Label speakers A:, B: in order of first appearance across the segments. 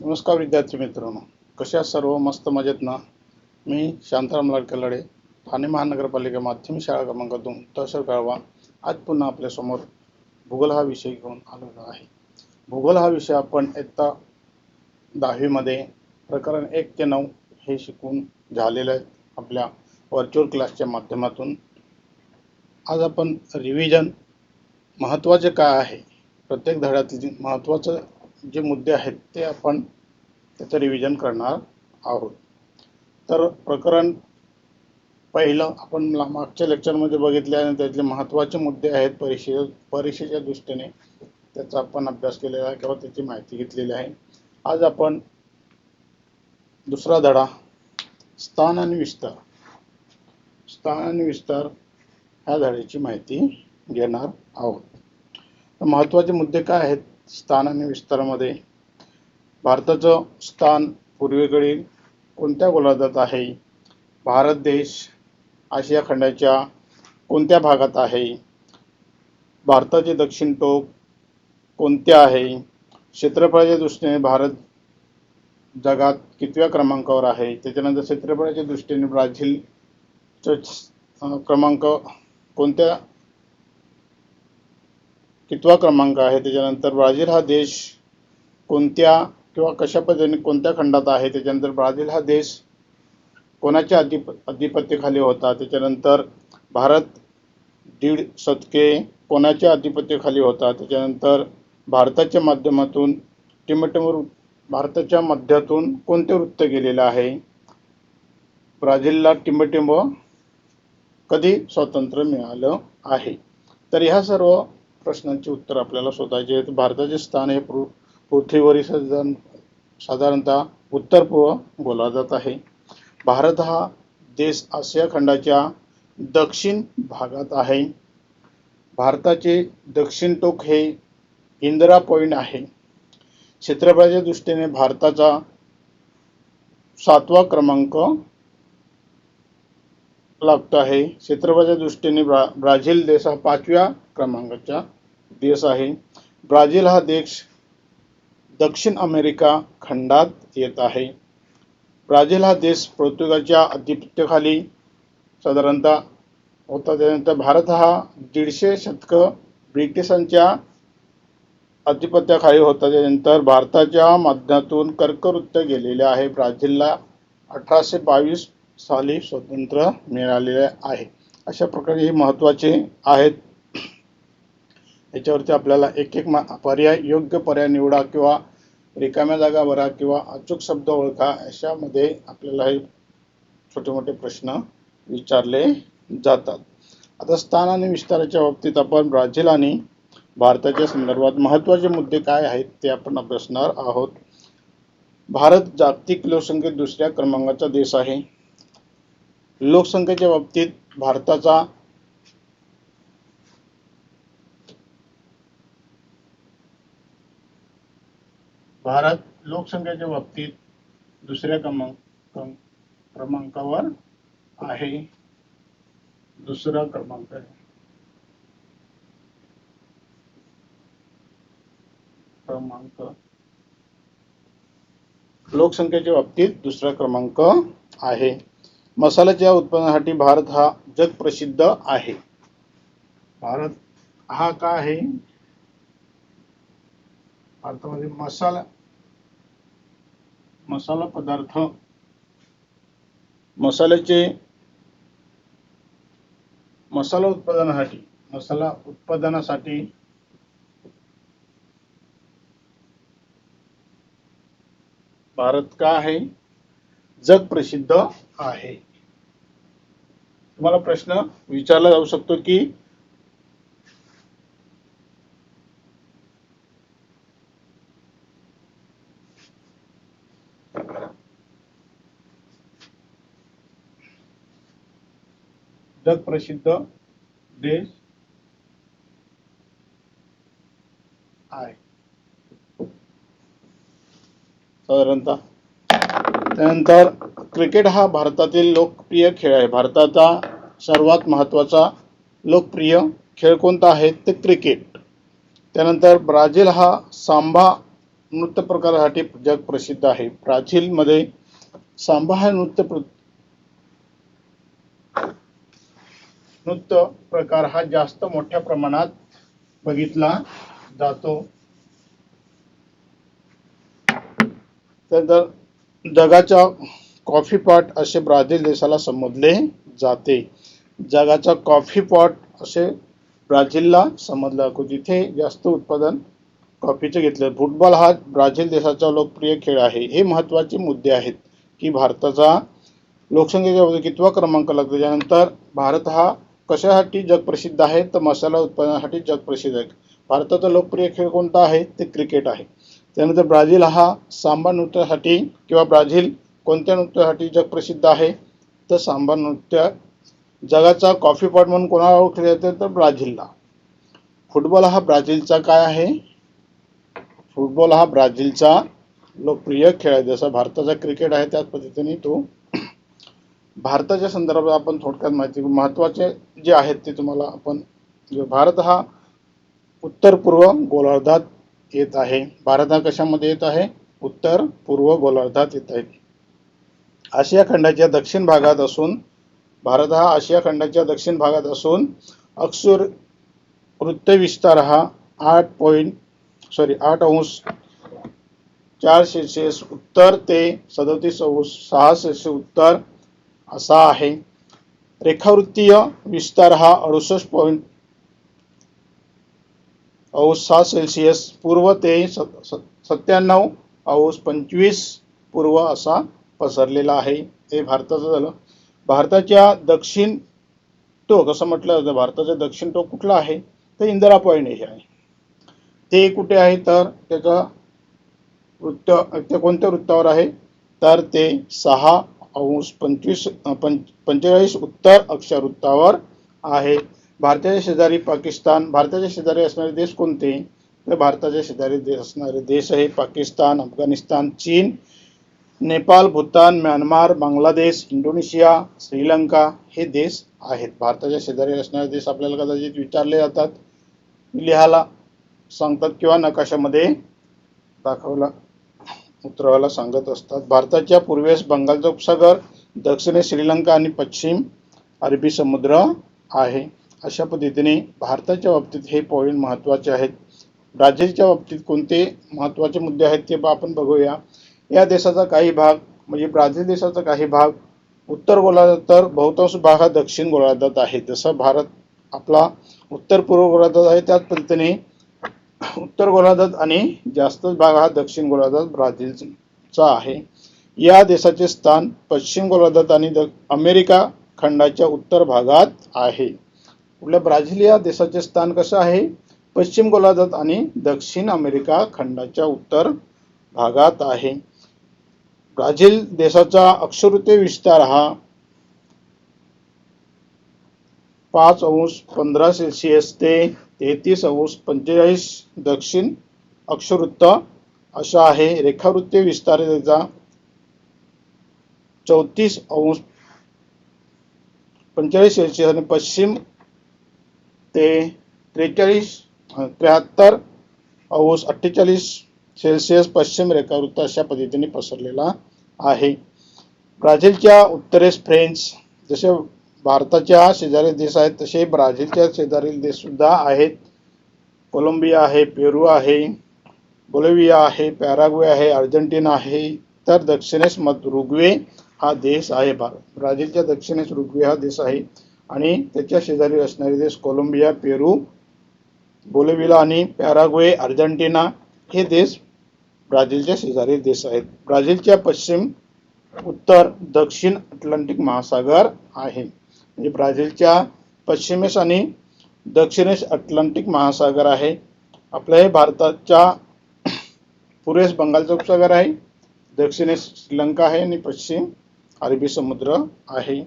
A: नमस्कार विद्यार्थी मित्रांनो, कशा सर्व मस्त मजेत ना. मी शांताराम लाडके ठाणे महानगरपालिका माध्यमिक शाळा क्रमांक 2 तहसील कळवा आज पुन्हा आपल्या समोर भूगोल हा विषय घेऊन आलेलो आहे. भूगोल हा विषय आपण इयत्ता 10वी मध्ये प्रकरण 1 ते 9 हे शिकून झालेले आहे आपल्या व्हर्च्युअल क्लासच्या माध्यमातून. आज आपण रिव्हिजन महत्त्वाचे काय आहे, प्रत्येक धड्यातील महत्त्वाचे जे मुद्दे आहेत ते आपण त्याचं रिव्हिजन करणार आहोत. तर प्रकरण पहिलं आपण मागच्या लेक्चरमध्ये बघितले आणि त्यातले महत्त्वाचे मुद्दे आहेत परीक्षेच्या दृष्टीने त्याचा आपण अभ्यास केलेला आहे किंवा त्याची माहिती घेतलेली आहे. आज आपण दुसरा धडा स्थान आणि विस्तार ह्या धड्याची माहिती घेणार आहोत. महत्त्वाचे मुद्दे काय आहेत स्थान आणि विस्तारामध्ये? भारताचं स्थान पूर्वेकडील कोणत्या गोलार्धात आहे? भारत देश आशिया खंडाच्या कोणत्या भागात आहे? भारताचे दक्षिण टोक कोणते आहे? क्षेत्रफळाच्या दृष्टीने भारत जगात कितव्या क्रमांकावर आहे? त्याच्यानंतर क्षेत्रफळाच्या दृष्टीने ब्राझीलचा क्रमांक कितवा क्रमांक आहे? त्याच्यानंतर ब्राझील हा देश कोणत्या किंवा कशा पद्धतीने कोणत्या खंडात आहे? त्याच्यानंतर ब्राझील हा देश कोणाच्या अधिपत्याखाली होता? त्याच्यानंतर भारत 1.5 शतके कोणाच्या अधिपत्याखाली होता? त्याच्यानंतर भारताच्या मध्यातून कोणते वृत्त गेलेलं आहे? ब्राझीलला टिंबटिंब कधी स्वातंत्र्य मिळालं आहे? तर ह्या सर्व प्रश्नांची उत्तर आपल्याला शोधायचे आहेत. भारताचे स्थान हे पृथ्वीवरील साधारणतः उत्तर पूर्व गोलार्धात आहे. भारत हा देश आशिया खंडाच्या दक्षिण भागात आहे. भारताचे दक्षिण टोक हे इंदिरा पॉइंट आहे. क्षेत्रफळाच्या दृष्टीने भारताचा 7वा क्रमांक लागतो आहे. क्षेत्रफळाच्या दृष्टीने ब्राझील देश हा 5व्या क्रमांकाचा देश आहे. ब्राझील हा देश दक्षिण अमेरिका खंडात येत आहे. ब्राझील हा देश पोर्तुगालच्या अधिपत्याखाली साधारणतः होता. त्यानंतर भारत हा 150 शतक ब्रिटिशांच्या अधिपत्याखाली होता. त्यानंतर भारताच्या मध्यातून कर्कवृत्त गेलेले आहे. ब्राझीलला 1822 साली स्वातंत्र्य मिळालेले आहे. अशा प्रकारे हे महत्त्वाचे आहेत. याच्यावरती आपल्याला एक एक योग्य पर्याय निवडा किंवा रिकाम्या जागा भरा किंवा अचूक शब्द ओळखा, अशामध्ये आपल्याला हे छोटे मोठे प्रश्न विचारले जातात. आता स्थान आणि विस्ताराच्या बाबतीत आपण ब्राझील आणि भारताच्या संदर्भात महत्त्वाचे मुद्दे काय आहेत ते आपण अभ्यासणार आहोत. भारत जागतिक लोकसंख्येत 2ऱ्या क्रमांकाचा देश आहे. लोकसंख्येच्या बाबतीत भारत लोकसंख्येच्या बाबतीत 2ऱ्या क्रमांकावर आहे. 2रा क्रमांक आहे. लोकसंख्येच्या बाबतीत 2रा क्रमांक आहे. मसाल्याच्या उत्पादनासाठी भारत हा जगप्रसिद्ध आहे. भारत हा काय आहे? भारतामध्ये मसाला पदार्थ मसाला उत्पादनासाठी भारत का आहे? जगप्रसिद्ध आहे. तुम्हाला प्रश्न विचारला जाऊ शकतो की जगप्रसिद्ध देश आहे साधारणतः. त्यानंतर क्रिकेट हा भारतातील लोकप्रिय खेळ आहे. भारताचा सर्वात महत्त्वाचा लोकप्रिय खेळ कोणता आहे? ते क्रिकेट. त्यानंतर ब्राझील हा सांबा नृत्य प्रकारासाठी जग प्रसिद्ध आहे? ब्राझीलमध्ये सांबा हा नृत्य प्रकार हा जास्त मोठ्या प्रमाणात बघितला जातो. तर जगाचा कॉफी पॉट असे ब्राझील देशाला संबोधले जाते. जगाचा कॉफी पॉट असे ब्राझीलला समजलं जातं, जिथे जास्त उत्पादन कॉफीचे घेतले. फुटबॉल हा ब्राझील देशाचा लोकप्रिय खेळ आहे. हे महत्त्वाचे मुद्दे आहेत की भारताचा लोकसंख्येच्या कितवा क्रमांक लागतो. त्यानंतर भारत हा कशासाठी जगप्रसिद्ध आहे, तर मसाला उत्पादनासाठी जगप्रसिद्ध आहे. भारताचा लोकप्रिय खेळ कोणता आहे, ते क्रिकेट आहे. त्यानंतर ब्राझील हा सांबा नृत्यासाठी किंवा ब्राझील कोणत्या नृत्यासाठी जगप्रसिद्ध आहे, तर सांबा नृत्य. जगाचा कॉफी पॉट म्हणून कोणाला ओळखले जाते, तर ब्राझीलला. फुटबॉल हा ब्राझीलचा काय आहे, फुटबॉल हा ब्राझीलचा लोकप्रिय खेळ आहे. जसा भारताचा क्रिकेट आहे त्याच पद्धतीने तो. भारताच्या संदर्भात आपण थोडक्यात माहिती महत्त्वाचे जे आहेत ते तुम्हाला आपण. भारत हा उत्तर पूर्व गोलार्धात येत आहे. भारत हा कशामध्ये येत आहे, उत्तर पूर्व गोलार्धात येत आहे. आशिया खंडाच्या दक्षिण भागात असून भारत हा आशिया खंडाच्या दक्षिण भागात असून अक्षर वृत्त विस्तार हा 8.4 उत्तर ते 37.6 उत्तर असा आहे. रेखावृत्तीय विस्तार हा 68.7 पूर्व ते 97.25 पूर्व असा पसरलेला आहे. हे भारताचं झालं. भारताच्या दक्षिण टोक असं म्हटलं जातं. भारताचं दक्षिण टोक कुठलं आहे, तर इंदिरा पॉईंट हे आहे. ते कुठे आहे, तर त्याचा वृत्त ते कोणत्या वृत्तावर आहे, तर ते 6.45 उत्तर अक्षवृत्तावर आहे. भारताच्या शेजारी पाकिस्तान. भारताच्या शेजारी असणारे देश कोणते, तर भारताच्या शेजारी देश असणारे देश आहे पाकिस्तान, अफगाणिस्तान, चीन, नेपाळ, भूतान, म्यानमार, बांगलादेश, इंडोनेशिया, श्रीलंका हे देश आहेत. भारताच्या शेजारी असणारे देश आपल्याला कदाचित विचारले जातात, लिहायला सांगतात किंवा नकाशामध्ये दाखवला उतरवायला सांगत असतात. भारताच्या पूर्वेस बंगालचा उपसागर, दक्षिणेस श्रीलंका आणि पश्चिम अरबी समुद्र आहे. अशा पद्धतीने भारताच्या बाबतीत हे पॉईंट महत्त्वाचे आहेत. ब्राझीलच्या बाबतीत कोणते महत्त्वाचे मुद्दे आहेत ते आपण बघूया. या देशाचा काही भाग म्हणजे ब्राझील देशाचा काही भाग उत्तर गोलार्धात, तर बहुतांश भाग हा दक्षिण गोलार्धात आहे. जसं भारत आपला उत्तर पूर्व गोलार्धात आहे, त्याच पद्धतीने उत्तर गोलार्धात आणि जास्तच भाग हा दक्षिण गोलार्धात ब्राझीलचा आहे. या देशाचे स्थान पश्चिम गोलार्धात आणि अमेरिका खंडाच्या उत्तर भागात आहे. कुठल्या ब्राझील या देशाचे स्थान कसं आहे, पश्चिम गोलार्धात आणि दक्षिण अमेरिका खंडाच्या उत्तर भागात आहे. ब्राझील देशाचा अक्षवृत्तीय विस्तार हा 5.15 ते 33.45 दक्षिण अक्षवृत्त असा आहे. रेखावृत्तीय विस्तार त्याचा 34.45 आणि पश्चिम ते 73.48 पश्चिम रेखावृत्त अशा पद्धतीने पसरलेला आहे. ब्राझीलच्या उत्तरेस फ्रेंच, जसे भारताच्या शेजारी देश आहेत तसे ब्राझीलच्या शेजारील देश सुद्धा आहेत. कोलंबिया आहे, पेरू आहे, बोलिव्हिया आहे, पॅराग्वे आहे, अर्जेंटिना आहे. तर दक्षिणेस उरुग्वे हा देश आहे. ब्राझीलच्या दक्षिणेस उरुग्वे हा देश आहे आणि त्याच्या शेजारी असणारे देश कोलंबिया, पेरू, बोलिव्हिया आणि पॅराग्वे, अर्जेंटिना हे देश ब्राझीलच्या शेजारी देश आहेत. ब्राझीलच्या पश्चिम, उत्तर, दक्षिण अटलांटिक महासागर आहे. म्हणजे ब्राझीलच्या पश्चिमेस आणि दक्षिणेस अटलांटिक महासागर आहे. आपल्या हे भारताच्या पूर्वेस बंगालचा उपसागर आहे, दक्षिणेस श्रीलंका आहे आणि पश्चिम अरबी समुद्र आहे.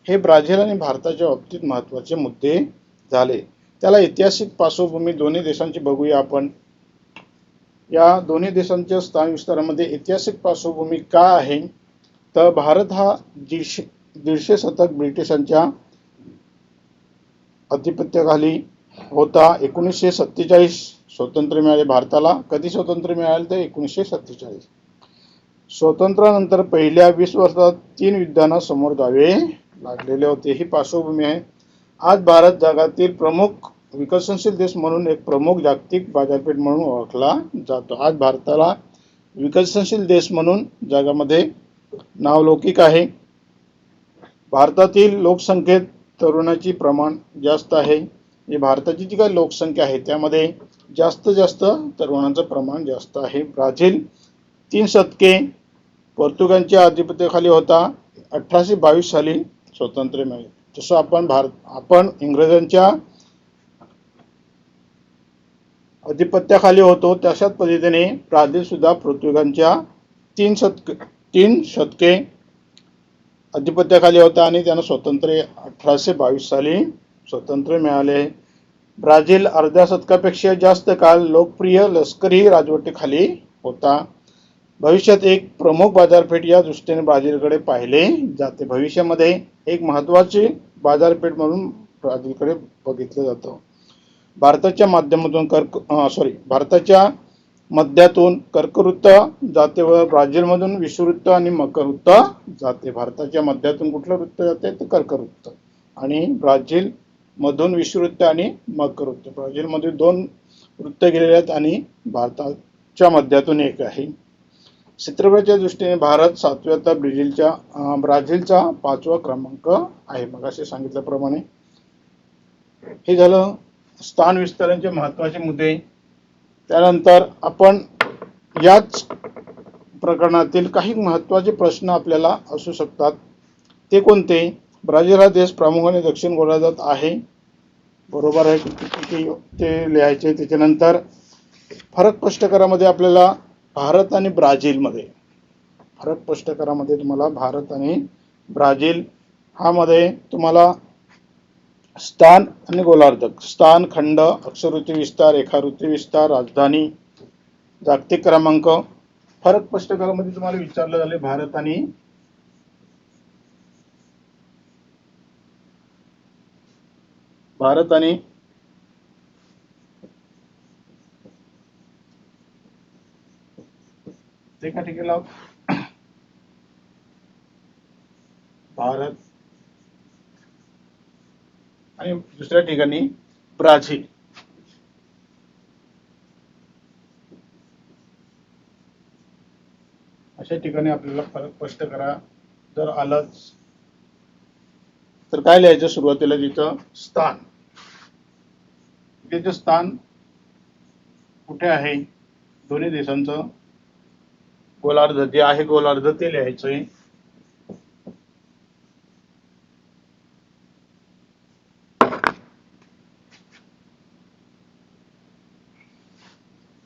A: हे ब्राझील आणि भारताच्या बाबतीत महत्त्वाचे मुद्दे झाले. त्याला ऐतिहासिक पार्श्वभूमी दोन्ही देशांची बघूया आपण. या दोन्ही देशांच्या स्थान विस्तारामध्ये ऐतिहासिक पार्श्वभूमी काय आहे, तर भारत हा 150 शतक ब्रिटिशांच्या अधिपत्याखाली होता. 1947 स्वातंत्र्य मिळाले भारताला. कधी स्वातंत्र्य मिळाले तर 1947. स्वातंत्र्यानंतर पहिल्या 20 वर्षात 3 युद्धांना समोर जावे लागलेले होते. ही पार्श्वभूमी आहे. आज भारत जगातील प्रमुख विकसनशील देश म्हणून एक प्रमुख जागतिक बाजारपेठ म्हणून ओळखला जातो. आज भारताला विकसनशील देश म्हणून जगामध्ये नावलौकिक आहे. भारतातील लोकसंख्येत तरुणाची प्रमाण जास्त आहे. भारताची जी काही लोकसंख्या आहे त्यामध्ये जास्त तरुणांचं प्रमाण जास्त आहे. ब्राझील 3 शतके पोर्तुगालच्या अधिपत्याखाली होता. 1822 साली स्वातंत्र्य मिळाले. जसं आपण इंग्रजांच्या अधिपत्याखाली होतो तशाच पद्धतीने ब्राझील सुद्धा पोर्तुगालच्या 3 शतके अधिपत्याखाली होता आणि त्यांना स्वातंत्र्य 1822 साली स्वातंत्र्य मिळाले. ब्राझील अर्ध्या शतकापेक्षा जास्त काळ लोकप्रिय लष्करी राजवटीखाली होता. भविष्यात एक प्रमुख बाजारपेठ या दृष्टीने ब्राझीलकडे पाहिले जाते. भविष्यामध्ये एक महत्त्वाची बाजारपेठ म्हणून ब्राझीलकडे बघितलं जातं. भारताच्या मध्यातून कर्कवृत्त जाते व ब्राझीलमधून विषुववृत्त आणि मकरवृत्त जाते. भारताच्या मध्यातून कुठलं वृत्त जाते तर कर्कवृत्त आणि ब्राझील मधून विषुववृत्त आणि मकरवृत्त. ब्राझीलमध्ये 2 वृत्त गेलेले आहेत आणि भारताच्या मध्यातून एक आहे. क्षेत्रफळाच्या दृष्टीने भारत 7व्या तर ब्राझीलचा 5वा क्रमांक आहे. मग असे सांगितल्याप्रमाणे हे झालं स्थान विस्तारांचे महत्त्वाचे मुद्दे. त्यानंतर आपण याच प्रकरणातील काही महत्त्वाचे प्रश्न आपल्याला असू शकतात. ते कोणते? ब्राझील हा देश प्रामुख्याने दक्षिण गोलार्धात आहे. बरोबर आहे की ते लिहायचे. त्याच्यानंतर फरक स्पष्ट करामध्ये आपल्याला भारत आणि ब्राझीलमध्ये फरक स्पष्ट करामध्ये तुम्हाला भारत आणि ब्राझील हा मध्ये तुम्हाला स्थान आणि गोलार्ध, स्थान, खंड, अक्षवृत्ती विस्तार, रेखावृत्ती विस्तार, राजधानी, जागतिक क्रमांक. फरक स्पष्ट करामध्ये तुम्हाला विचारलं झाले भारत आणि ते का ठिकाणी भारत आणि दुसऱ्या ठिकाणी ब्राझील. अशा ठिकाणी आपल्याला फरक स्पष्ट करा. जर आलंच तर काय लिहायचं? सुरुवातीला तिथं स्थान, तिथे स्थान कुठे आहे? दोन्ही देशांचं गोलार्ध जे आहे गोलार्ध ते लिहायचंय.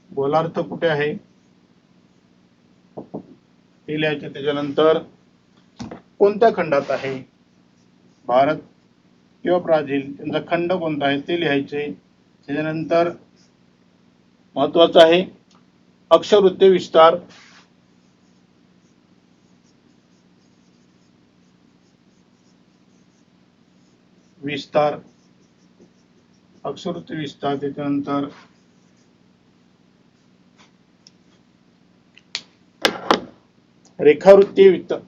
A: गोलार्ध कुठे आहे ते लिहायचे. त्याच्यानंतर कोणत्या खंडात आहे? भारत किंवा ब्राझील, त्यांचा खंड कोणता आहे ते लिहायचे. त्याच्यानंतर महत्वाचं आहे अक्षवृत्ती विस्तार, अक्षवृत्ती विस्तार. त्याच्यानंतर रेखावृत्ती विस्तार,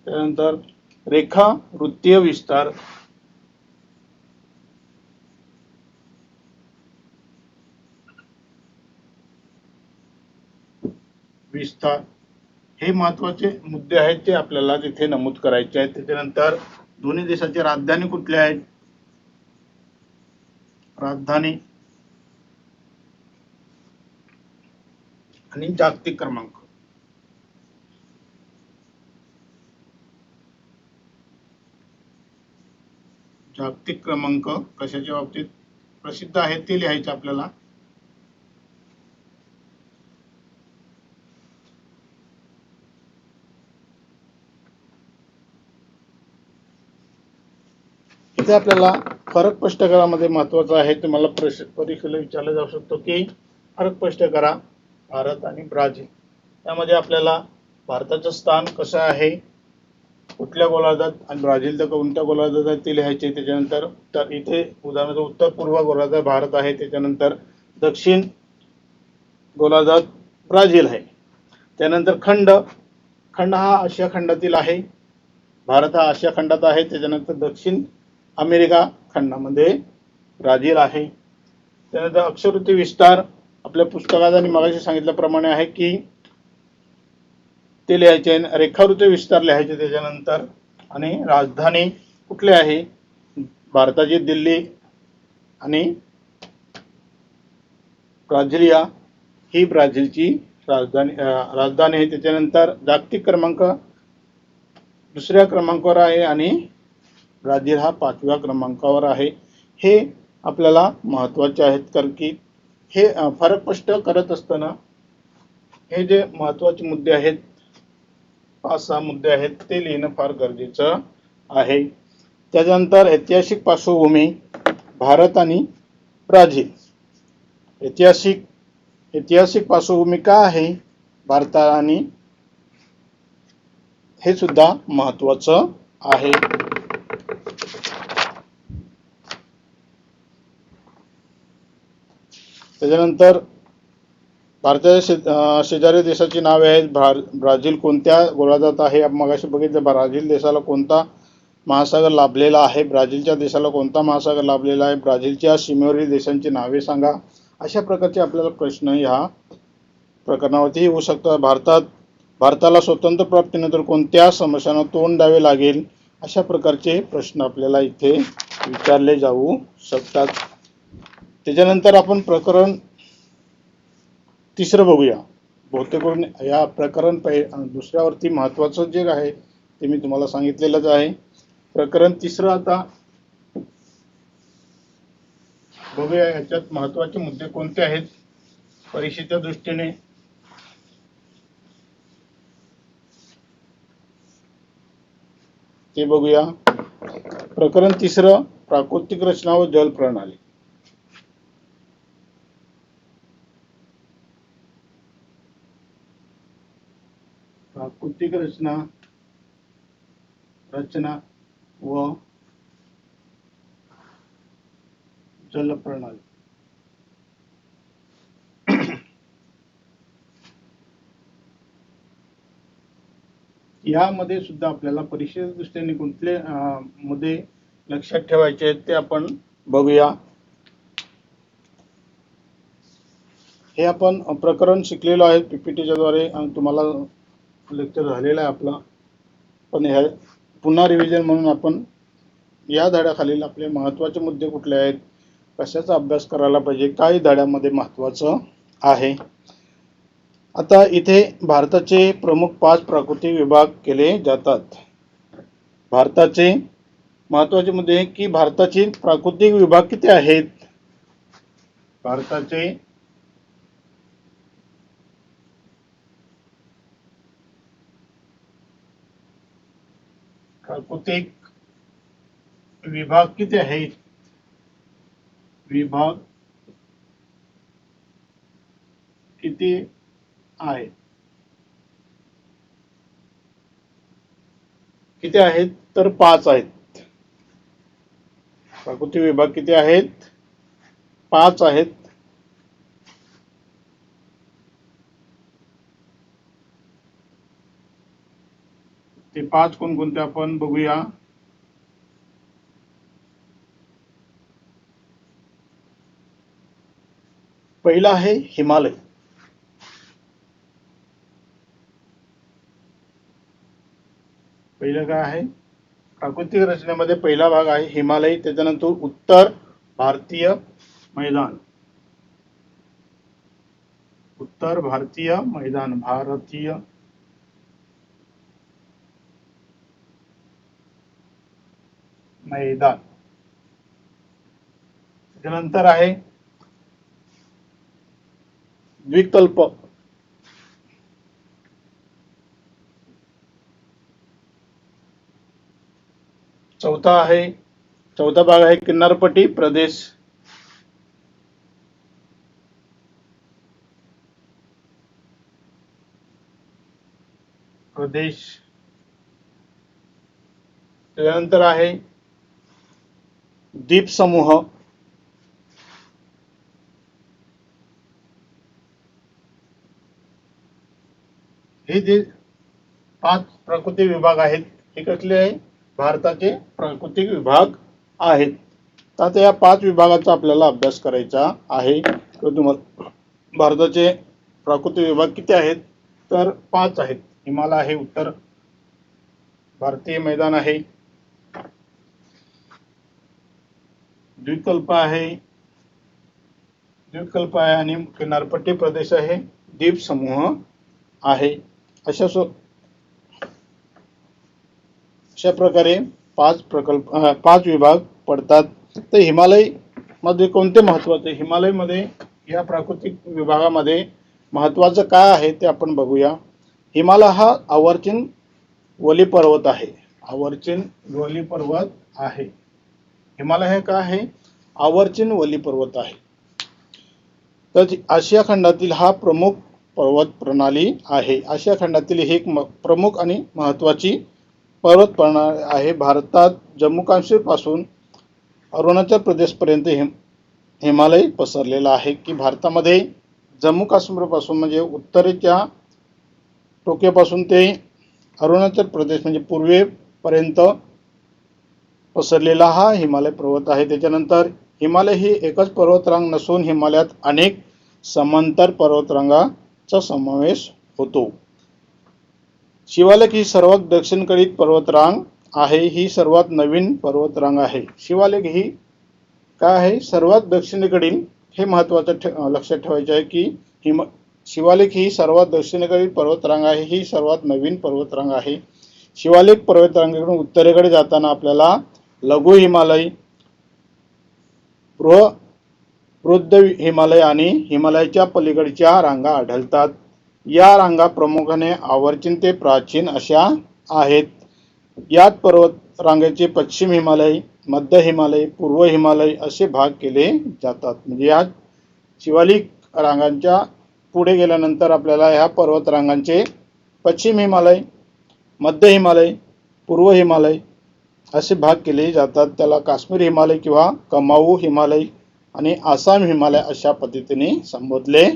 A: त्यानंतर रेखावृत्तीय विस्तार, हे महत्वाचे मुद्दे आहेत ते आपल्याला तिथे नमूद करायचे आहेत. त्याच्यानंतर दोन्ही देशाची राजधानी कुठल्या आहेत? राजधानी आणि जागतिक क्रमांक. जागतिक क्रमांक कशाच्या बाबतीत प्रसिद्ध आहेत ते लिहायचे आपल्याला. इथे आपल्याला फरक स्पष्ट करामध्ये महत्वाचा आहे. तुम्हाला परीक्षेला विचारलं जाऊ शकतो की फरक स्पष्ट करा भारत आणि ब्राझील. त्यामध्ये आपल्याला भारताचं स्थान कसं आहे कुठल्या गोलार्धात आणि ब्राझील तर कोणत्या गोलार्धात आहे ते लिहायचे. त्याच्यानंतर तर इथे उदाहरणार्थ उत्तर पूर्व गोलार्धात भारत आहे. त्याच्यानंतर दक्षिण गोलार्धात ब्राझील आहे. त्यानंतर खंड, खंड हा आशिया खंडातील आहे. भारत हा आशिया खंडात आहे. त्याच्यानंतर दक्षिण अमेरिका खंडामध्ये ब्राझील आहे. त्यानंतर अक्षवृत्ती विस्तार आपल्या पुस्तकात आणि मगाशी सांगितल्याप्रमाणे आहे की ते लिहायचे. रेखावृत्ती विस्तार लिहायचे त्याच्यानंतर. आणि राजधानी कुठली आहे भारताची? दिल्ली आणि ब्राझिलिया ही ब्राझीलची राजधानी आहे. त्याच्यानंतर जागतिक क्रमांक दुसऱ्या क्रमांकावर आहे आणि ब्राझील हा 5व्या क्रमांकावर आहे. हे आपल्याला महत्त्वाचे आहेत, कारण की हे फरक स्पष्ट करत असताना हे जे महत्त्वाचे मुद्दे आहेत, 5-6 मुद्दे आहेत, ते लिहिणं फार गरजेचं आहे. त्याच्यानंतर ऐतिहासिक पार्श्वभूमी भारत आणि ब्राझील. ऐतिहासिक पार्श्वभूमी का आहे भारत आणि हे सुद्धा महत्त्वाचं आहे. त्याच्यानंतर भारताच्या शेजारी देशाची नावे आहेत. ब्राझील कोणत्या गोलार्धात आहे? आपण मगाशी बघितलं. ब्राझील देशाला कोणता महासागर लाभलेला आहे? ब्राझीलच्या देशाला कोणता महासागर लाभलेला आहे? ब्राझीलच्या सीमेवरील देशांची नावे सांगा. अशा प्रकारचे आपल्याला प्रश्न ह्या प्रकरणावरती येऊ शकतात. भारताला स्वातंत्र्य प्राप्तीनंतर कोणत्या समस्यांना तोंड द्यावे लागेल? अशा प्रकारचे प्रश्न आपल्याला इथे विचारले जाऊ शकतात. त्याच्यानंतर आपण प्रकरण तिसरं बघूया. बहुतेक करून या प्रकरण दुसऱ्यावरती महत्त्वाचं जे आहे ते मी तुम्हाला सांगितलेलंच आहे. प्रकरण तिसरं आता बघूया. याच्यात महत्त्वाचे मुद्दे कोणते आहेत परीक्षेच्या दृष्टीने ते बघूया. प्रकरण तिसरं प्राकृतिक रचना व जल प्रणाली. प्राकृतिक रचना व जल प्रणाली. यामध्ये सुद्धा आपल्याला परीक्षेच्या दृष्टीने कोणते मुद्दे लक्षात ठेवायचे आहेत ते आपण बघूया. हे आपण प्रकरण शिकलेलो आहे पीपीटीच्या द्वारे आणि तुम्हाला लेक्चर झालेला आहे आपला. पण ह्या पुन्हा रिव्हिजन म्हणून आपण या धड्याखालील आपले महत्त्वाचे मुद्दे कुठले आहेत, कशाचा अभ्यास करायला पाहिजे, काय धड्यामध्ये महत्त्वाचं आहे. आता इथे भारताचे प्रमुख 5 प्राकृतिक विभाग केले जातात. भारताचे महत्त्वाचे मुद्दे की भारताचे प्राकृतिक विभाग किती आहेत? भारताचे प्राकृतिक विभाग किती आहेत? विभाग किती आहेत? किती आहेत? तर 5 आहेत. प्राकृतिक विभाग किती आहेत? 5 आहेत. ते 5 कोणकोणते आपण बघूया. पहिला आहे हिमालय. पहिलं काय आहे? प्राकृतिक रचनेमध्ये पहिला भाग आहे हिमालय. त्याच्यानंतर उत्तर भारतीय मैदान. उत्तर भारतीय मैदान. मैदान. त्यानंतर आहे द्वीपकल्प. चौथा भाग आहे किनारपट्टी प्रदेश. त्यानंतर आहे द्वीप समूह, हे जे 5 प्राकृतिक विभाग आहेत हे कसले आहे, भारताचे प्राकृतिक विभाग आहेत. तर आता या 5 विभागाचा आपल्याला अभ्यास करायचा आहे. तर तुम्हाला भारताचे प्राकृतिक विभाग किती आहेत, तर 5 आहेत. हिमालय आहे, उत्तर भारतीय मैदान आहे, द्वीपकल्प आहे आणि किनारपट्टी प्रदेश आहे, द्वीप समूह आहे. अशा प्रकारे 5 विभाग पडतात. तर हिमालय मध्ये कोणते महत्वाचे, हिमालय मध्ये या प्राकृतिक विभागामध्ये महत्वाचं काय आहे ते आपण बघूया. हिमालय हा आवर्चीन वली पर्वत आहे, आवर्चीन वली पर्वत आहे. हिमालय हे काय आहे, आवर्चीन वली पर्वत आहे. तर आशिया खंडातील हा प्रमुख पर्वत प्रणाली आहे. आशिया खंडातील ही एक प्रमुख आणि महत्वाची पर्वत प्रणाली आहे. भारतात जम्मू काश्मीर पासून अरुणाचल प्रदेश पर्यंत हिमालय पसरलेला आहे. की भारतामध्ये जम्मू काश्मीर पासून म्हणजे उत्तरेच्या टोकापासून ते अरुणाचल प्रदेश म्हणजे पूर्वेपर्यंत पसरलेला हा हिमालय पर्वत आहे. त्याच्यानंतर हिमालय ही एकच पर्वतरांग नसून हिमालयात अनेक समांतर पर्वतरांगांचा समावेश होतो. शिवालिक ही सर्वात दक्षिणेकडील पर्वतरांग आहे. ही सर्वात नवीन पर्वतरांग आहे. शिवालिक ही काय आहे, सर्वात दक्षिणेकडील, हे महत्त्वाचं लक्षात ठेवायचे आहे की शिवालिक ही सर्वात दक्षिणेकडील पर्वतरांग आहे. ही सर्वात नवीन पर्वतरांग आहे. शिवालिक पर्वतरांगेकडून उत्तरेकडे जाताना आपल्याला लघु हिमालय, वृद्ध हिमालय आणि हिमालयाच्या पलीकडच्या रांगा आढळतात. या रांगा प्रामुख्याने आवर्चीन ते प्राचीन अशा आहेत. यात पर्वत रांगेचे पश्चिम हिमालय, मध्य हिमालय, पूर्व हिमालय असे भाग केले जातात. म्हणजे या शिवालिक रांगांच्या पुढे गेल्यानंतर आपल्याला ह्या पर्वत रांगांचे पश्चिम हिमालय, मध्य हिमालय, पूर्व हिमालय असे भाग केले जातात. त्याला काश्मीर हिमालय किंवा कमाऊ हिमालय आणि आसाम हिमालय अशा पद्धतीने संबोधले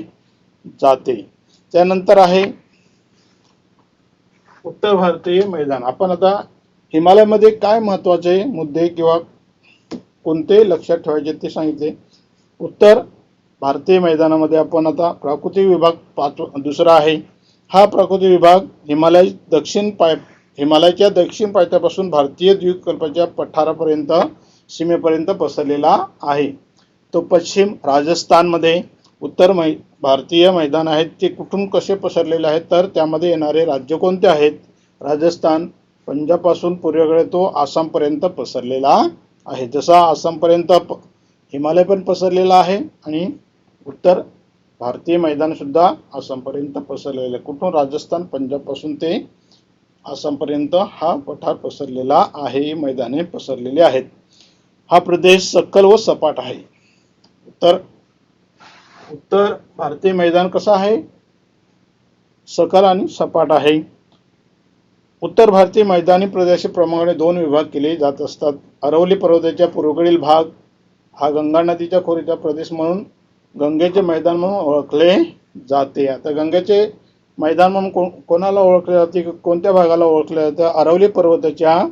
A: जाते. त्यानंतर आहे उत्तर भारतीय मैदान. आपण आता हिमालयामध्ये काय महत्वाचे मुद्दे किंवा कोणते लक्षात ठेवायचे ते सांगितले. उत्तर भारतीय मैदानामध्ये आपण आता प्राकृतिक विभाग दुसरा आहे. हा प्राकृतिक विभाग हिमालयाच्या दक्षिण पायथ्यापासून भारतीय द्वीपकल्पाच्या पठारापर्यंत सीमेपर्यंत पसरलेला आहे. तो पश्चिम राजस्थानमध्ये उत्तर भारतीय मैदान आहेत. ते कुठून कसे पसरलेले आहेत, तर त्यामध्ये येणारे राज्य कोणते आहेत, राजस्थान, पंजाब पासून पूर्वेकडे तो आसामपर्यंत पसरलेला आहे. जसा आसामपर्यंत हिमालय पण पसरलेला आहे आणि उत्तर भारतीय मैदान सुद्धा आसामपर्यंत पसरलेले. कुठून, राजस्थान, पंजाब पासून ते आसामपर्यंत हा पठार पसरलेला आहे, मैदाने पसरलेली आहेत. हा प्रदेश सखल व सपाट आहे. उत्तर भारतीय मैदान कसं आहे, सखल आणि सपाट आहे. उत्तर भारतीय मैदानी प्रदेशाप्रमाणे 2 विभाग केले जात असतात. अरवली पर्वताच्या पूर्वेकडील भाग हा गंगा नदीच्या खोऱ्याचा प्रदेश म्हणून गंगेचे मैदान म्हणून ओळखले जाते. आता गंगेचे मैदान म्हणून कोणाला ओळखले जाते, कोणत्या भागाला ओळखले जाते, अरवली पर्वताच्या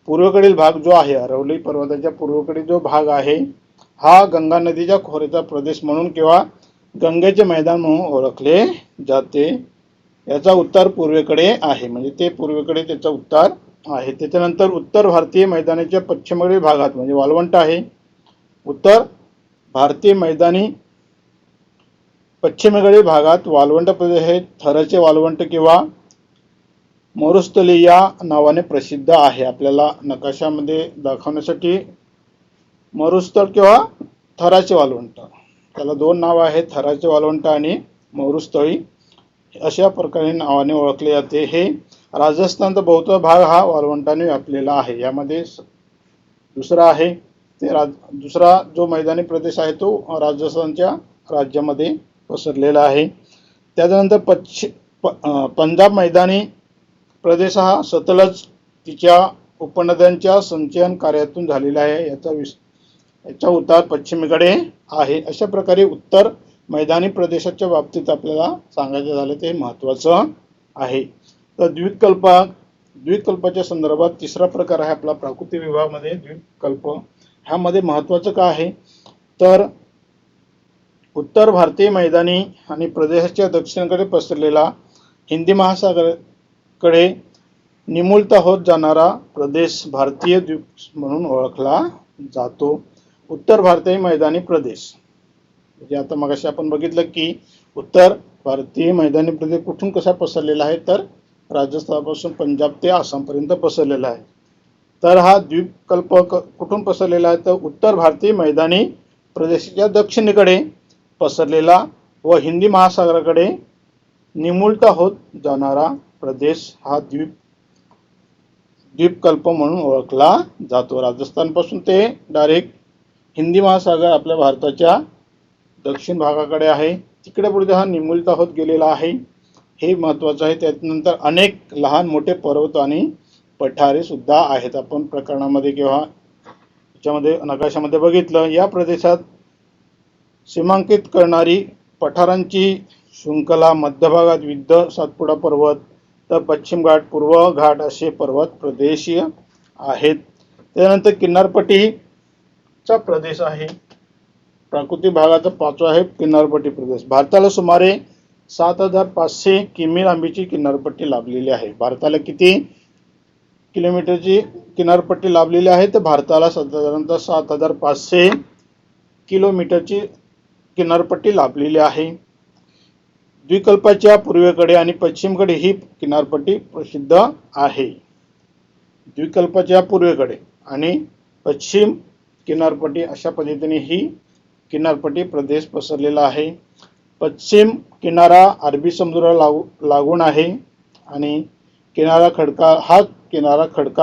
A: पूर्वेकडील भाग जो आहे, अरवली पर्वताच्या पूर्वेकडील जो भाग आहे हा गंगा नदीच्या खोऱ्याचा प्रदेश म्हणून किंवा गंगेचे मैदान म्हणून ओळखले जाते. याचा उत्तर पूर्वेकडे आहे, म्हणजे ते पूर्वेकडे त्याचा उत्तर आहे. त्याच्यानंतर उत्तर भारतीय मैदानाच्या पश्चिमेकडील भागात म्हणजे वाळवंट आहे. उत्तर भारतीय मैदानी पश्चिमेकडील भागात वाळवंट प्रदेश हे थरचे वाळवंट किंवा मरुस्थली या नावाने प्रसिद्ध आहे. आपल्याला नकाशामध्ये दाखवण्यासाठी मरुस्थळ किंवा थराचे वाळवंट, त्याला 2 नाव आहेत, थराचे वाळवंट आणि मरुस्थळी अशा प्रकारे नावाने ओळखले जाते. हे राजस्थानचा बहुतेक भाग हा वाळवंटाने व्यापलेला आहे. यामध्ये दुसरा आहे ते दुसरा जो मैदानी प्रदेश आहे तो राजस्थानच्या राज्यामध्ये पसरलेला आहे. त्यानंतर पंजाब मैदानी प्रदेश हा सतलज तिच्या उपनद्यांच्या संचयन कार्यातून झालेला आहे। याचा उतार पश्चिमेकडे आहे। अशा प्रकारे उत्तर मैदानी प्रदेशाच्या बाबतीत आपल्याला सांगायचं झालं ते महत्त्वाचं आहे। तर द्वीपकल्पाच्या संदर्भात तिसरा प्रकार आहे आपला प्राकृतिक विभागामध्ये द्वीपकल्प। ह्यामध्ये महत्त्वाचं काय आहे तर उत्तर भारतीय मैदानी आणि प्रदेशाच्या दक्षिणेकडे पसरलेला हिंदी महासागराकडे निमुळता होत जाणारा प्रदेश भारतीय द्वीप म्हणून ओळखला जातो। उत्तर भारतीय मैदानी प्रदेश म्हणजे आता मगाशी आपण बघितलं की उत्तर भारतीय मैदानी प्रदेश कुठून कसा पसरलेला आहे तर राजस्थानपासून पंजाब ते आसामपर्यंत पसरलेला आहे। तर हा द्वीपकल्प कुठून पसरलेला आहे तर उत्तर भारतीय मैदानी प्रदेशाच्या दक्षिणेकडे पसरलेला व हिंदी महासागराकडे निमुळता होत जाणारा प्रदेश हा द्वीपकल्प म्हणून ओळखला जातो। राजस्थानपासून ते डायरेक्ट हिंदी महासागर आपल्या भारताच्या दक्षिण भागाकडे आहे, तिकडे पुढे हा निमुळता होत गेलेला आहे, हे महत्त्वाचं आहे। त्यानंतर अनेक लहान मोठे पर्वत आणि पठारे सुद्धा आहेत। आपण प्रकरणामध्ये किंवा याच्यामध्ये नकाशामध्ये बघितलं, या प्रदेशात सीमांकित करणारी पठारांची शृंखला मध्यभागात विविध सातपुडा पर्वत तर पश्चिम घाट पूर्व घाट असे पर्वत प्रदेशीय आहेत। त्यानंतर किनारपट्टीचा प्रदेश आहे। प्राकृतिक भागाचा पाचवा आहे किनारपट्टी प्रदेश। भारताला सुमारे 7500 किमी लांबीची किनारपट्टी लाभलेली आहे। भारताला किती किलोमीटरची किनारपट्टी लाभलेली आहे तर भारताला साधारणतः 7500 किलोमीटरची किनारपट्टी लाभलेली आहे। द्वीपकल्पाच्या पूर्वेकडे आणि पश्चिमेकडे ही किनारपट्टी प्रसिद्ध आहे। द्वीपकल्पाच्या पूर्वेकडे आणि पश्चिम किनारपट्टी अशा पद्धतीने ही किनारपट्टी प्रदेश पसरलेला आहे। पश्चिम किनारा अरबी समुद्राला लागून आहे आणि किनारा खडकाळ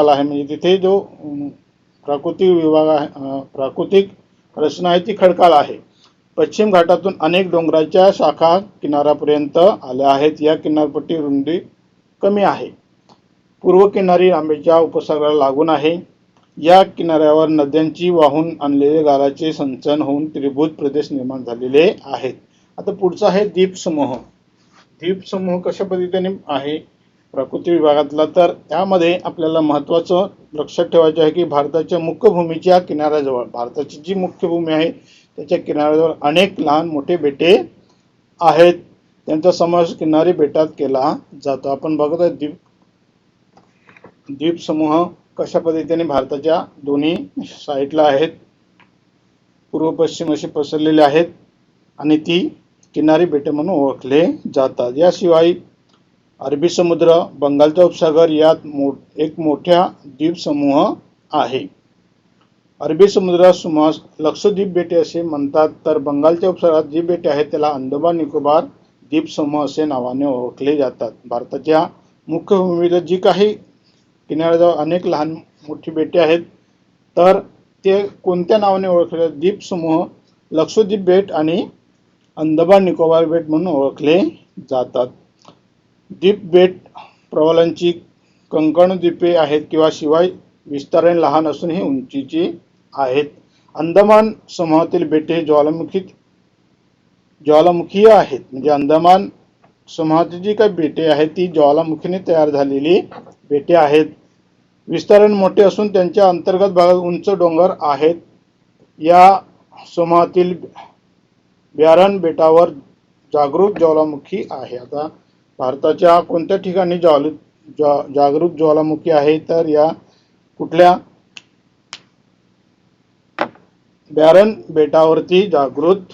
A: आहे, म्हणजे तिथे जो प्राकृतिक विभाग आहे, प्राकृतिक रचना आहे ती खडकाळ आहे। पश्चिम घाटातून अनेक डोंगराच्या शाखा किनाऱ्यापर्यंत आल्या आहेत। या किनारपट्टी रुंदी कमी आहे। पूर्व किनारी आंबेच्या उपसागराला लागून आहे। या किनाऱ्यावर नद्यांची वाहून आणलेले गाराचे संचयन होऊन त्रिभुज प्रदेश निर्माण झालेले आहेत। आता पुढचा आहे द्वीपसमूह। द्वीपसमूह कशा पद्धतीने आहे प्राकृतिक विभागातला तर त्यामध्ये आपल्याला महत्त्वाचं लक्षात ठेवायचे आहे की भारताच्या मुख्य भूमीच्या किनाऱ्याजवळ, भारताची जी मुख्य भूमी आहे त्याच्या किनाऱ्याजवळ अनेक लहान मोठे बेटे आहेत, त्यांचा समावेश किनारी बेटात केला जातो। आपण बघत आहे द्वीपसमूह कशा पद्धतीने भारताच्या दोन्ही साईडला आहेत, पूर्व पश्चिम असे पसरलेले आहेत आणि ती किनारी बेटे म्हणून ओळखले जातात। याशिवाय अरबी समुद्र, बंगालचा उपसागर यात एक मोठा द्वीपसमूह आहे। अरबी समुद्रात सुमारे लक्षद्वीप बेटे असे म्हणतात, तर बंगालच्या उपसागरात जी बेटे आहेत त्याला अंदमान निकोबार द्वीपसमूह असे नावाने ओळखले जातात। भारताच्या मुख्य भूमीवर जी काही किनाऱ्याजवळ अनेक लहान मोठी बेटे आहेत तर ते कोणत्या नावाने ओळखले द्वीपसमूह लक्षद्वीप बेट आणि अंदमान निकोबार बेट म्हणून ओळखले जातात। द्वीप बेट प्रवालांची कंकण द्वीपे आहेत किंवा शिवाय विस्ताराने लहान असून ही उंचीची आहेत। अंदमान समूहातील बेटे ज्वालामुखीय आहेत, म्हणजे अंदमान समूहातील जी काही बेटे आहेत ती ज्वालामुखीने तयार झालेली बेटे आहेत। विस्तारण मोठे असून त्यांच्या अंतर्गत भागात उंच डोंगर आहेत। या समूहातील ब्यारन बेटावर जागृत ज्वालामुखी आहे। आता भारताच्या कोणत्या ठिकाणी जागृत ज्वालामुखी आहे तर या कुठल्या ब्यारन बेटावरती जागृत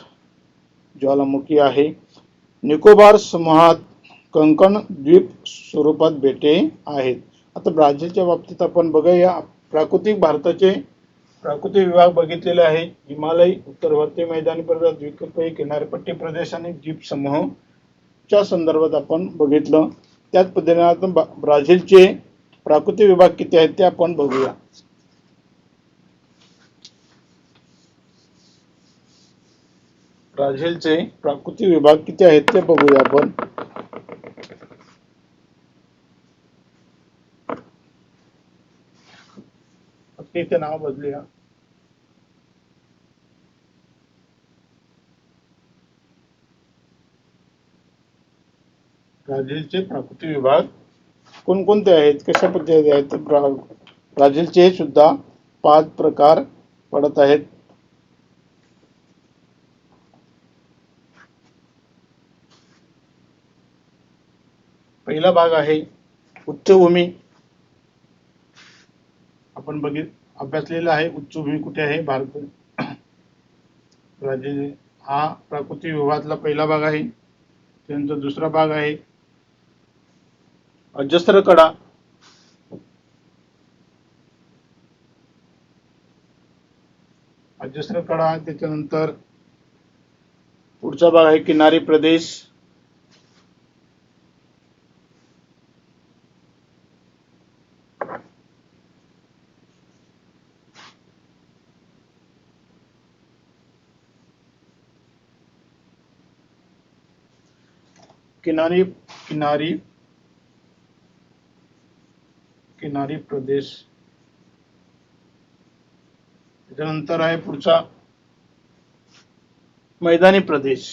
A: ज्वालामुखी आहे। निकोबार समूहात कंकण द्वीप स्वरूपात बेटे आहेत। आता ब्राझीलच्या बाबतीत आपण बघूया। भारताचे प्राकृतिक विभाग बघितलेले आहे। हिमालय, उत्तर भारतीय मैदानी प्रदेश, द्वीपकल्प, किनारपट्टी प्रदेश आणि द्वीपसमूहच्या संदर्भात आपण बघितलं। त्याच पद्धतीने आपण ब्राझीलचे प्राकृतिक विभाग किती आहेत ते आपण बघूया। ब्राझीलचे प्राकृतिक विभाग किती आहेत ते बघूया आपण। इथे नाव बदलूया. ब्राझीलचे प्राकृतिक विभाग कोणकोणते आहेत, कशा पद्धतीचे आहेत? ब्राझीलचे सुद्धा 5 प्रकार पडत आहेत. पहिला भाग आहे उच्चभूमी. आपण अभ्यासलेला आहे उच्चभूमी कुठे आहे. भारत ब्राझील हा प्राकृतिक विभागातला पहिला भाग आहे. त्यानंतर दुसरा भाग आहे अजस्र कडा. अजस्र कडा. त्याच्यानंतर पुढचा भाग आहे किनारी प्रदेश. किनारी किनारी किनारी प्रदेश. त्यानंतर आहे पुढचा मैदानी प्रदेश.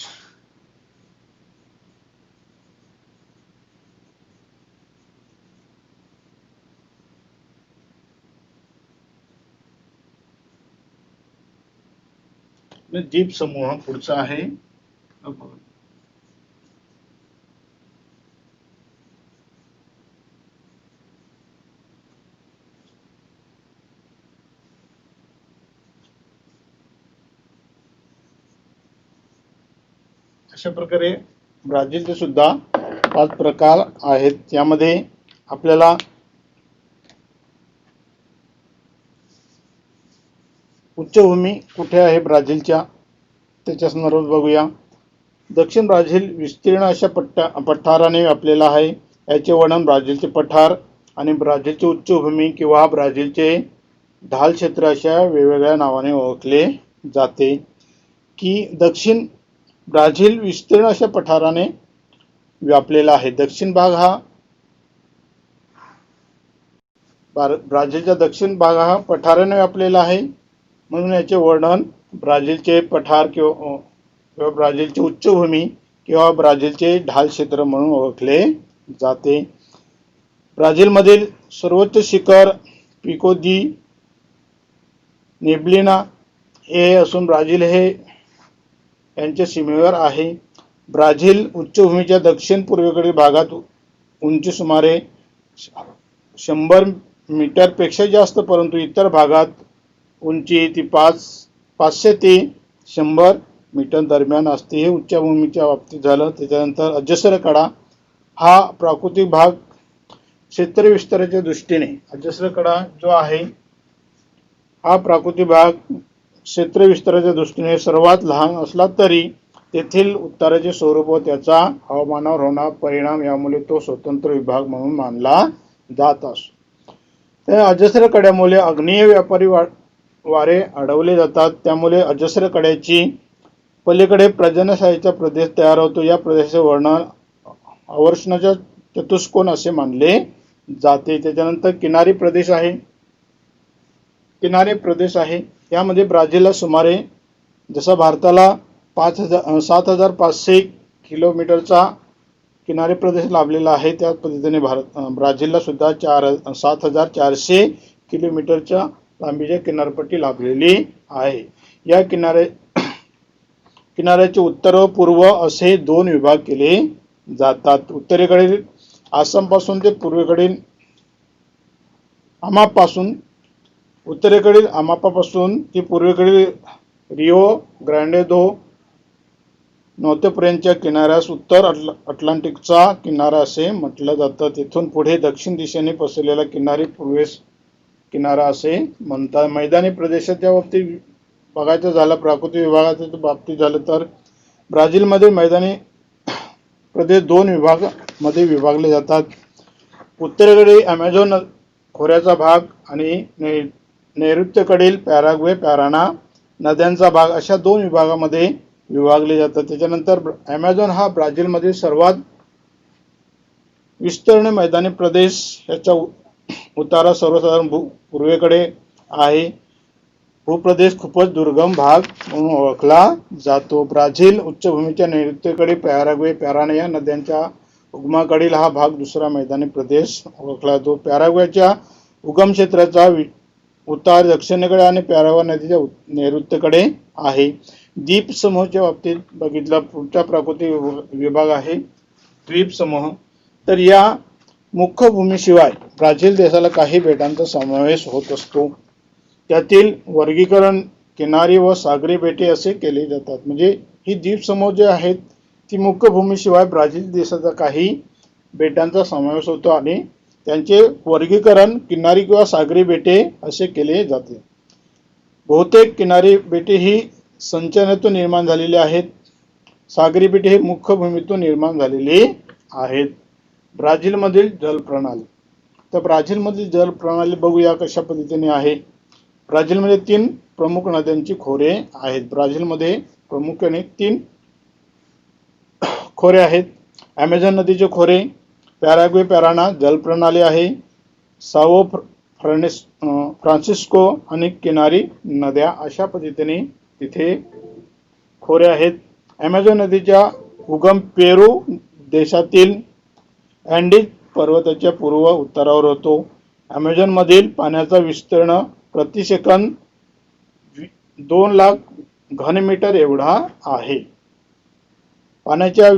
A: द्वीप समूह पुढचा आहे. अशा प्रकारे ब्राझीलचे सुद्धा 5 प्रकार आहेत. त्यामध्ये आपल्याला उच्चभूमी कुठे आहे ब्राझीलच्या त्याच्या संदर्भात बघूया. दक्षिण ब्राझील विस्तीर्ण अशा पठाराने व्यापलेला आहे. याचे वर्णन ब्राझीलचे पठार आणि ब्राझीलची उच्चभूमी किंवा ब्राझीलचे ढाल क्षेत्र अशा वेगवेगळ्या नावाने ओळखले जाते. की दक्षिण ब्राझील विस्तीर्ण अशा पठाराने व्यापलेला आहे. दक्षिण भाग हा ब्राझीलचा दक्षिण भाग हा पठाराने व्यापलेला आहे. म्हणून याचे वर्णन ब्राझीलचे पठार किंवा ब्राझीलची उच्चभूमी किंवा ब्राझीलचे ढाल क्षेत्र म्हणून ओळखले जाते. ब्राझीलमधील सर्वोच्च शिखर पिको दी नेब्लिना हे असून ब्राझील हे यांच्या सीमेवर आहे. ब्राझील उच्चभूमीच्या दक्षिण पूर्वेकडील भागात उंची सुमारे 100 मीटरपेक्षा जास्त, परंतु इतर भागात उंची ती 500 ते 100 मीटर दरम्यान असते. हे उच्चभूमीच्या बाबतीत झालं. त्याच्यानंतर अजस्र कडा हा प्राकृतिक भाग क्षेत्र विस्ताराच्या दृष्टीने अजस्र कडा जो आहे हा प्राकृतिक भाग क्षेत्र विस्ताराच्या दृष्टीने सर्वात लहान असला तरी तेथील उत्तराचे स्वरूप व त्याचा हवामानावर होणारा परिणाम यामुळे तो स्वतंत्र विभाग म्हणून मानला जात असतो. त्या अजस्र कड्यामुळे आग्नेय व्यापारी वारे अडवले जातात. त्यामुळे अजस्र कड्याची पलीकडे पर्जन्यछायेचा प्रदेश तयार होतो. या प्रदेशाचे वर्णन अवर्षणाचा चतुष्कोन असे मानले जाते. त्याच्यानंतर किनारी प्रदेश आहे. किनारी प्रदेश आहे यामध्ये ब्राझीलला सुमारे जसा भारताला 7500 किलोमीटरचा किनारी प्रदेश लाभलेला आहे, त्याच पद्धतीने ब्राझीलला सुद्धा 7400 किलोमीटरच्या लांबीची किनारपट्टी लाभलेली आहे. या किनाऱ्याचे उत्तर व पूर्व असे 2 विभाग केले जातात. उत्तरेकडील आसामपासून ते पूर्वेकडील अमापापासून ते पूर्वेकडील रिओ ग्रांडे दो नॉर्तेपर्यंतच्या किनाऱ्यास उत्तर अटलांटिकचा किनारा असे म्हटलं जातं. तिथून पुढे दक्षिण दिशेने पसरलेला किनारी पूर्वेस किनारा असे म्हणतात. मैदानी प्रदेशाच्या बाबतीत बघायचं झालं, प्राकृतिक विभागाच्या बाबतीत झालं तर ब्राझीलमध्ये मैदानी प्रदेश 2 विभागामध्ये विभागले जातात. उत्तरेकडील अमेझॉन खोऱ्याचा भाग आणि नैऋत्येकडील पॅराग्वे पॅराना नद्यांचा भाग अशा 2 विभागामध्ये विभागले जातात. त्याच्यानंतर अमेझॉन हा ब्राझीलमधील सर्वात विस्तीर्ण मैदानी प्रदेश. याचा उतारा सर्वसाधारण पूर्वेकडे आहे. भूप्रदेश खूपच दुर्गम भाग म्हणून ओळखला जातो. ब्राझील उच्चभूमीच्या नैऋत्येकडे पॅराग्वे, पॅराना या नद्यांच्या उगमाकडील हा भाग दुसरा मैदानी प्रदेश ओळखला जातो. पॅराग्वेच्या उगम क्षेत्राचा उतार दक्षिणेकडे आणि पॅराग्वे नदीच्या नैऋत्येकडे आहे. द्वीप समूहाच्या बाबतीत बघितला पुढचा प्राकृतिक विभाग आहे द्वीप समूह. तर या मुख्य भूमीशिवाय ब्राझील देशाला काही बेटांचा समावेश होत असतो. त्यातील वर्गीकरण किनारी व सागरी बेटे असे केले जातात. म्हणजे ही द्वीपसमूह जे आहेत ती मुख्य भूमीशिवाय ब्राझील देशाचा काही बेटांचा समावेश होतो आणि त्यांचे वर्गीकरण किनारी किंवा सागरी बेटे असे केले जाते. बहुतेक किनारी बेटे ही संचयनातून निर्माण झालेली आहेत. सागरी बेटे ही मुख्य भूमीतून निर्माण झालेली आहेत. ब्राझीलमधील जलप्रणाली. तर ब्राझीलमधील जलप्रणाली बघूया कशा पद्धतीने आहे. ब्राझीलमध्ये 3 प्रमुख नद्यांची खोरे आहेत. ब्राझीलमध्ये प्रामुख्याने 3 खोरे आहेत. ॲमेझॉन नदीचे खोरे, पॅराग्वे पॅराना जलप्रणाली आहे, साओ फ्रान्सिस्को आणि किनारी नद्या अशा पद्धतीने तिथे खोरे आहेत. ॲमेझॉन नदीचा उगम पेरू देशातील अँडीज पर्वताच्या पूर्व उत्तरावर होतो. ॲमेझॉन मधील पाण्याचा विस्तीर्ण प्रति सेकंद 2 लाख घनमीटर एवढा आहे. पाण्याच्या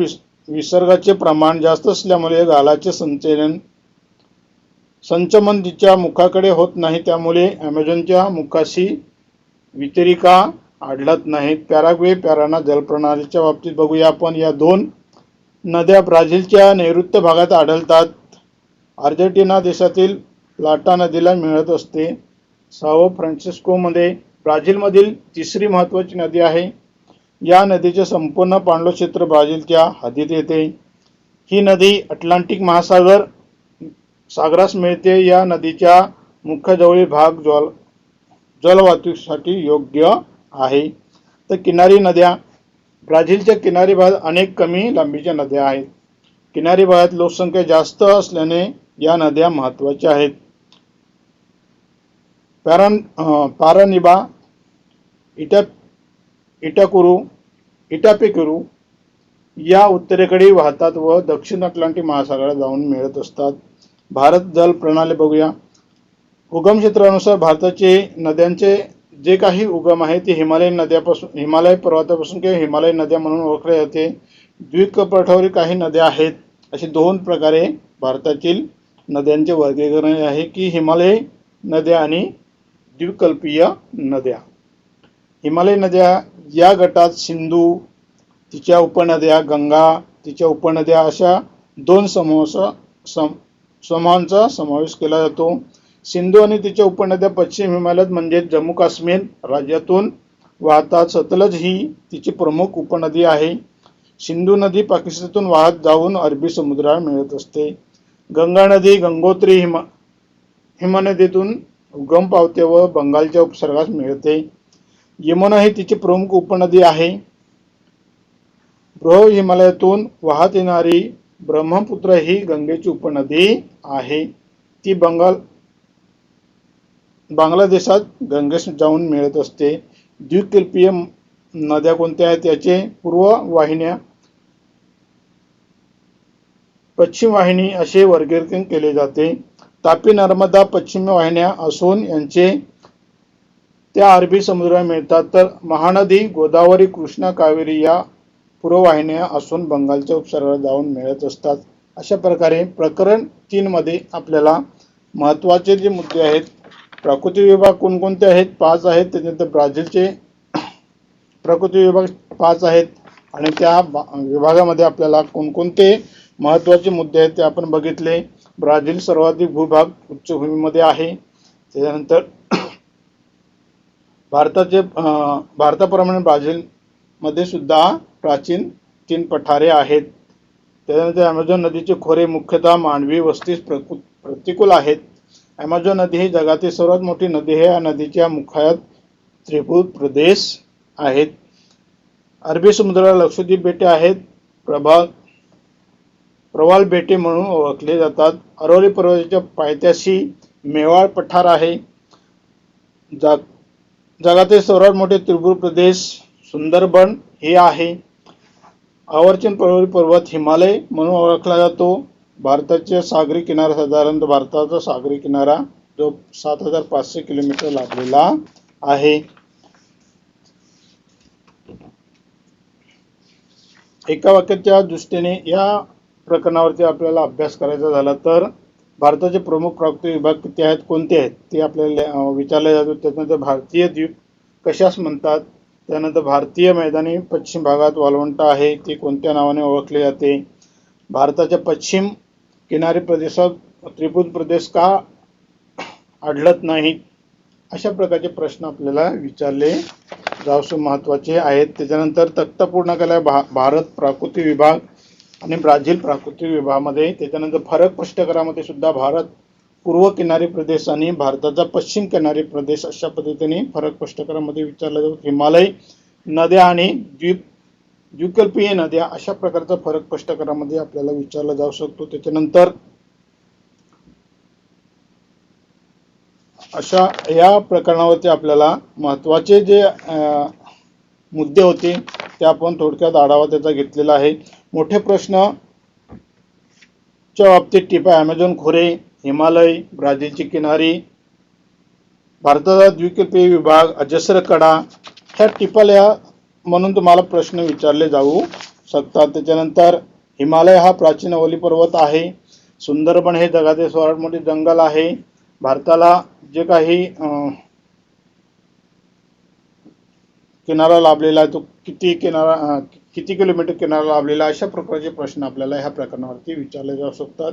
A: विसर्गाचे प्रमाण जास्त असल्यामुळे गालाचे संचमन तिच्या मुखाकडे होत नाही, त्यामुळे ॲमेझॉनच्या मुखाशी वितरिका आढळत नाहीत. पॅराग्वे पॅराना जलप्रणालीच्या बाबतीत बघूया आपण. या 2 नद्या ब्राझीलच्या नैऋत्य भागात आढळतात. अर्जेंटिना देशातील प्लाटा नदीला मिळत असते. साओ फ्रान्सिस्कोमध्ये ब्राझीलमधील 3री महत्त्वाची नदी आहे. या नदीचे संपूर्ण पाणलोट क्षेत्र ब्राझीलच्या हद्दीत येते. ही नदी अटलांटिक सागरास मिळते. या नदीच्या मुख्य जवळील भाग जलवाहतुकीसाठी योग्य आहे. तर किनारी नद्या. ब्राझीलच्या किनारी भागात अनेक कमी लांबीच्या नद्या आहेत. किनारी भागात लोकसंख्या जास्त असल्याने या नद्या महत्त्वाच्या आहेत. पारानिबा, इटापेकुरू या उत्तरेकडे वाहतात व दक्षिण अटलांटिक महासागरात जाऊन मिळत असतात. भारत जल प्रणाली बघूया. उगम क्षेत्रानुसार भारताचे नद्यांचे जे काही उगम आहे ते हिमालय पर्वतापासून किंवा हिमालय नद्या म्हणून ओळखले जाते. द्वीपकल्पावरील काही नद्या आहेत. असे 2 प्रकारे भारतातील नद्यांचे वर्गीकरण आहे की हिमालय नद्या आणि द्वीपकल्पीय नद्या. हिमालय नद्या या गटात सिंधू, तिच्या उपनद्या, गंगा, तिच्या उपनद्या अशा 2 समूहांचा समावेश केला जातो. सिंधू आणि तिच्या उपनद्या पश्चिम हिमालयात म्हणजे जम्मू काश्मीर राज्यातून वाहतात. सतलज ही तिची प्रमुख उपनदी आहे. सिंधू नदी पाकिस्तानातून वाहत जाऊन अरबी समुद्राला मिळत असते. गंगा नदी गंगोत्री हिमनदीतून उगम पावते व बंगालच्या उपसर्गास मिळते. यमुना ही तिची प्रमुख उपनदी आहे. बृहत हिमालयातून वाहत येणारी ब्रह्मपुत्र ही गंगेची उपनदी आहे. ती बांगलादेशात गंगेस जाऊन मिळत असते. द्वीपकल्पीय नद्या कोणत्या आहेत याचे पूर्व वाहिन्या, पश्चिम वाहिनी असे वर्गीकरण केले जाते. तापी नर्मदा पश्चिम वाहिन्या असून यांचे त्या अरबी समुद्राला मिळतात. तर महानदी गोदावरी कृष्णा कावेरी या पूर्व वाहिन्या असून बंगालच्या उपसागराला जाऊन मिळत असतात. अशा प्रकारे प्रकरण 3 मध्ये आपल्याला महत्त्वाचे जे मुद्दे आहेत, प्राकृतिक विभाग कोणकोणते आहेत 5 आहेत. त्यानंतर ब्राझीलचे प्राकृतिक विभाग 5 आहेत आणि त्या विभागामध्ये आपल्याला कोणकोणते महत्त्वाचे मुद्दे आहेत ते आपण बघितले. ब्राझील सर्वाधिक भूभाग उच्चभूमीमध्ये आहे. त्यानंतर भारताप्रमाणे ब्राझीलमध्ये सुद्धा प्राचीन 3 पठारे आहेत. त्यानंतर ॲमेझॉन नदीचे खोरे मुख्यतः मानवी वस्तीस प्रतिकूल आहेत. ॲमेझॉन नदी ही जगातील सर्वात मोठी नदी आहे. या नदीच्या मुखात त्रिभुज प्रदेश आहेत. अरबी समुद्राला लक्षद्वीप बेटे आहेत. प्रवाल बेटे म्हणून ओळखले जातात. अरवली पर्वताच्या पायथ्याशी मेवाड पठार आहे. जग जगातील सर्वात मोठे त्रिभुज प्रदेश सुंदरबन हे आहे. आवर्चन पर्वत हिमालय म्हणून ओळखला जातो. भारताच्या सागरी किनारा साधारणतः भारताचा सागरी किनारा जो 7500 किलोमीटर लांबलेला आहे. एका वाक्याच्या दृष्टीने या प्रकरणावरती आपल्याला अभ्यास करायचा झाला तर भारताचे प्रमुख प्राकृतिक विभाग किती आहेत, कोणते आहेत ते आपल्याला विचारले जातो. त्यानंतर भारतीय द्वीप कशास म्हणतात, त्यानंतर भारतीय मैदानी पश्चिम भागात वाळवंट आहे ते कोणत्या नावाने ओळखले जाते, भारताच्या पश्चिम किनारी प्रदेशात त्रिभुज प्रदेश का आढळत नाहीत, अशा प्रकारचे प्रश्न आपल्याला विचारले जाऊ महत्त्वाचे आहेत. त्याच्यानंतर तक्ता पूर्ण केला भारत प्राकृतिक विभाग आणि ब्राझील प्राकृतिक विभागामध्ये. त्याच्यानंतर फरक स्पष्टीकरणामध्ये सुद्धा भारत पूर्व किनारी प्रदेश आणि भारताचा पश्चिम किनारी प्रदेश अशा पद्धतीने फरक स्पष्टीकरणामध्ये विचारला जातो. हिमालय नद्या आणि द्वीपकल्पीय नद्या अशा प्रकारचा फरक स्पष्टीकरणामध्ये आपल्याला विचारला जाऊ शकतो. त्याच्यानंतर अशा या प्रकरणावरती आपल्याला महत्त्वाचे जे मुद्दे होते ते आपण थोडक्यात आढावा त्याचा घेतलेला आहे. मोठे प्रश्न च्या बाबतीत टिपा अमेझॉन खोरे, हिमालय, ब्राझीलची किनारी, भारताचा द्वीपकल्पीय विभाग, अजस्र कडा ह्या टिपल्या म्हणून तुम्हाला प्रश्न विचारले जाऊ शकतात. त्याच्यानंतर हिमालय हा प्राचीन अवली पर्वत आहे. सुंदरबन हे जगातील सर्वात मोठे जंगल आहे. भारताला जे काही किनारा लाभलेला आहे तो किती किलोमीटर किनारा लाभलेला, अशा प्रकारचे प्रश्न आपल्याला ह्या प्रकरणावरती विचारले जाऊ शकतात.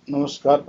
A: नमस्कार.